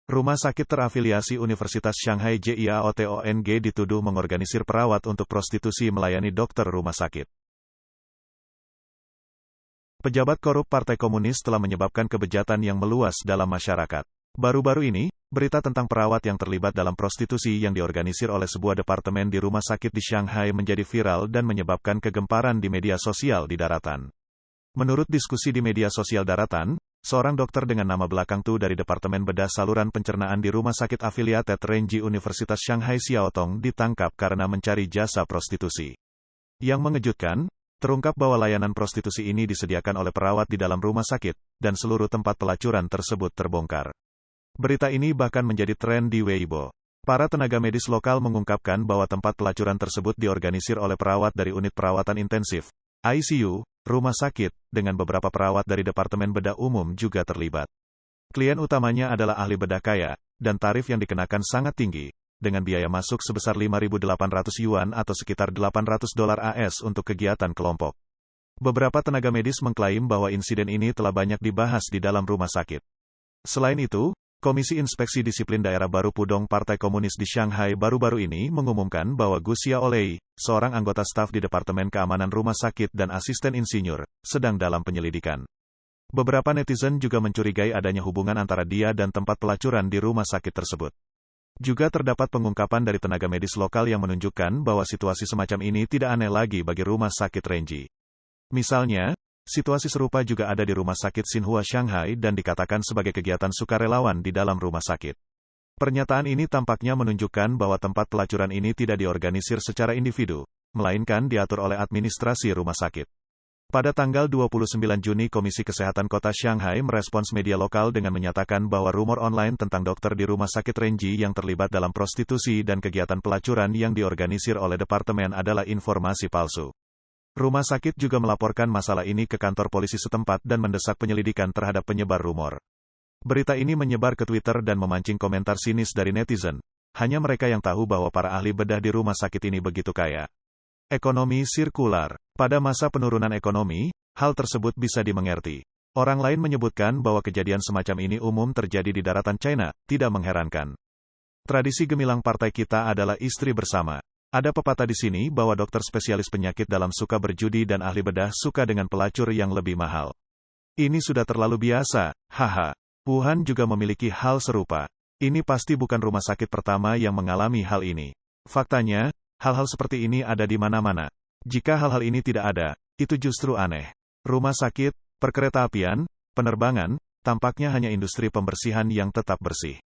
Rumah sakit terafiliasi Universitas Shanghai JIAOTONG dituduh mengorganisir perawat untuk prostitusi melayani dokter rumah sakit. Pejabat korup Partai Komunis telah menyebabkan kebejatan yang meluas dalam masyarakat. Baru-baru ini, berita tentang perawat yang terlibat dalam prostitusi yang diorganisir oleh sebuah departemen di rumah sakit di Shanghai menjadi viral dan menyebabkan kegemparan di media sosial di daratan. Menurut diskusi di media sosial daratan, seorang dokter dengan nama belakang Tu dari Departemen Bedah Saluran Pencernaan di Rumah Sakit Affiliated Renji Universitas Shanghai Xiaotong ditangkap karena mencari jasa prostitusi. Yang mengejutkan, terungkap bahwa layanan prostitusi ini disediakan oleh perawat di dalam rumah sakit, dan seluruh tempat pelacuran tersebut terbongkar. Berita ini bahkan menjadi tren di Weibo. Para tenaga medis lokal mengungkapkan bahwa tempat pelacuran tersebut diorganisir oleh perawat dari unit perawatan intensif, ICU, rumah sakit, dengan beberapa perawat dari Departemen Bedah Umum juga terlibat. Klien utamanya adalah ahli bedah kaya, dan tarif yang dikenakan sangat tinggi, dengan biaya masuk sebesar 5.800 yuan atau sekitar $800 AS untuk kegiatan kelompok. Beberapa tenaga medis mengklaim bahwa insiden ini telah banyak dibahas di dalam rumah sakit. Selain itu, Komisi Inspeksi Disiplin Daerah Baru Pudong Partai Komunis di Shanghai baru-baru ini mengumumkan bahwa Gu Xiaolei, seorang anggota staf di Departemen Keamanan Rumah Sakit dan asisten insinyur, sedang dalam penyelidikan. Beberapa netizen juga mencurigai adanya hubungan antara dia dan tempat pelacuran di rumah sakit tersebut. Juga terdapat pengungkapan dari tenaga medis lokal yang menunjukkan bahwa situasi semacam ini tidak aneh lagi bagi rumah sakit Renji. Misalnya, situasi serupa juga ada di Rumah Sakit Xinhua Shanghai dan dikatakan sebagai kegiatan sukarelawan di dalam rumah sakit. Pernyataan ini tampaknya menunjukkan bahwa tempat pelacuran ini tidak diorganisir secara individu, melainkan diatur oleh administrasi rumah sakit. Pada tanggal 29 Juni Komisi Kesehatan Kota Shanghai merespons media lokal dengan menyatakan bahwa rumor online tentang dokter di Rumah Sakit Renji yang terlibat dalam prostitusi dan kegiatan pelacuran yang diorganisir oleh departemen adalah informasi palsu. Rumah sakit juga melaporkan masalah ini ke kantor polisi setempat dan mendesak penyelidikan terhadap penyebar rumor. Berita ini menyebar ke Twitter dan memancing komentar sinis dari netizen. Hanya mereka yang tahu bahwa para ahli bedah di rumah sakit ini begitu kaya. Ekonomi sirkular. Pada masa penurunan ekonomi, hal tersebut bisa dimengerti. Orang lain menyebutkan bahwa kejadian semacam ini umum terjadi di daratan China, tidak mengherankan. Tradisi gemilang partai kita adalah istri bersama. Ada pepatah di sini bahwa dokter spesialis penyakit dalam suka berjudi dan ahli bedah suka dengan pelacur yang lebih mahal. Ini sudah terlalu biasa, haha. Wuhan juga memiliki hal serupa. Ini pasti bukan rumah sakit pertama yang mengalami hal ini. Faktanya, hal-hal seperti ini ada di mana-mana. Jika hal-hal ini tidak ada, itu justru aneh. Rumah sakit, perkeretaapian, penerbangan, tampaknya hanya industri pembersihan yang tetap bersih.